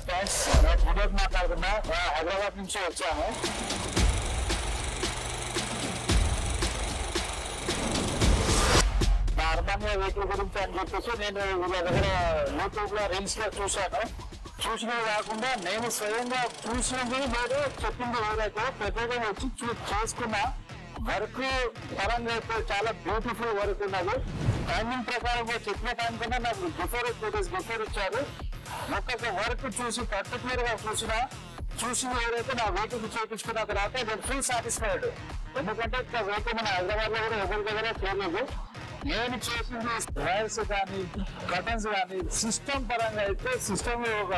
Friends, నేను వినోద్ మాట్లాడుతున్నా. హైదరాబాద్ నుంచి వచ్చాను. నా అర్మానియా వెహికల్ గురించి అని చెప్పేసి నేను వీళ్ళ దగ్గర యూట్యూబ్ లో రీల్స్ లో చూశాను. చూసినవి కాకుండా నేను స్వయంగా చూసినది లేదు, చెప్పింది ఏదైతే ప్రత్యేకంగా వచ్చి చేసుకున్న వర్క్ పరంగా అయితే చాలా బ్యూటిఫుల్ వర్క్ ఉన్నది. టైమింగ్ ప్రకారం చెప్పిన టైం కన్నా నాకు బిఫోర్ 2 days బిఫోర్ ఇచ్చారు. ఒక్కొక్క వర్క్ చూసి పర్టికులర్ గా చూసిన ఏదైతే నా వెహికల్ చేయించుకున్న తర్వాత నేను ఫుల్ సాటిస్ఫైడ్. ఎందుకంటే వెహికల్ మన హైదరాబాద్ లో కూడా ఎవరి దగ్గర చేయలేదు. నేను చేసిన వైర్స్ కానీ కర్టన్స్ కానీ సిస్టమ్ పరంగా అయితే సిస్టమ్ ఒక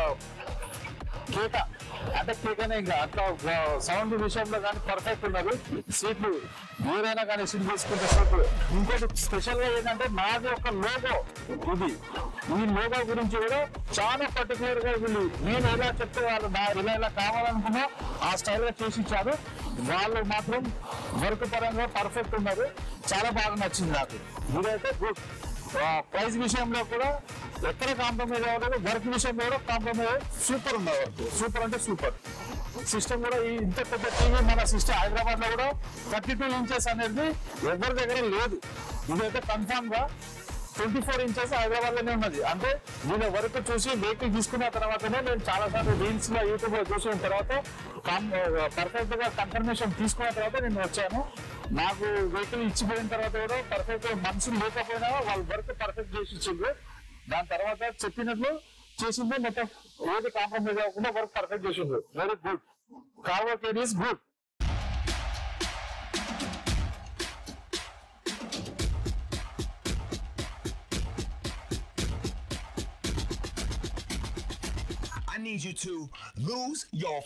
కేక అంటే కేకనే ఇంకా అట్లా సౌండ్ విషయంలో కానీ పర్ఫెక్ట్ ఉన్నది. సీట్లు ఏదైనా కానీ సీట్ తీసుకుంటే సీట్లు. ఇంకోటి స్పెషల్ గా ఏంటంటే నాది ఒక లోగో ఇది. ఈ లోగో గురించి కూడా చాలా పర్టికులర్ గా వీళ్ళు నేను ఎలా చెప్తే వాళ్ళు ఇలా కావాలనుకున్నా ఆ స్టైల్ గా చేసి ఇచ్చారు. వాళ్ళు మాత్రం వర్క్ పరంగా పర్ఫెక్ట్ ఉన్నారు. చాలా బాగా నచ్చింది నాకు. ఇదైతే గుడ్. ప్రైస్ విషయంలో కూడా ఎక్కడ కాంప్రమైజ్ అవ్వలేదు. వర్క్ విషయంలో కూడా కాంప్రమైజ్ సూపర్ ఉంది. వర్క్ సూపర్ అంటే సూపర్. సిస్టమ్ కూడా ఇంత పెద్ద టీవీ మన సిస్టమ్ హైదరాబాద్ లో కూడా 32 inches అనేది ఎవరి దగ్గర లేదు. ఇదైతే కన్ఫామ్ గా 24 inches హైదరాబాద్ లోనే ఉన్నది. అంటే దీని వరకు చూసి వెహికల్ తీసుకున్న తర్వాతనే నేను చాలా సార్లు రీల్స్ లో యూట్యూబ్ లో చూసిన తర్వాత పర్ఫెక్ట్ గా కన్ఫర్మేషన్ తీసుకున్న తర్వాత నేను వచ్చాను. నాకు వెహికల్ ఇచ్చిపోయిన తర్వాత కూడా పర్ఫెక్ట్ గా మనుషులు లేకపోయినా వాళ్ళ వర్క్ పర్ఫెక్ట్ చేసి ఇచ్చింది. దాని తర్వాత చెప్పినట్లు చేసింది. మొత్తం ఏది కాంప్రమైజ్ అవ్వకుండా వర్క్ పర్ఫెక్ట్ చేసింది. Very good. Car work is good. I need you to lose your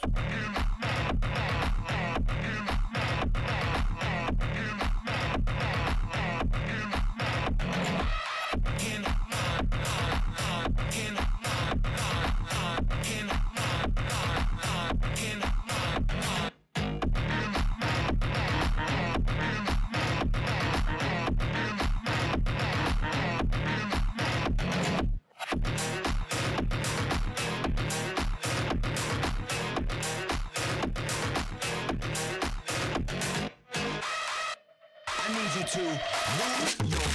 I need you to lose your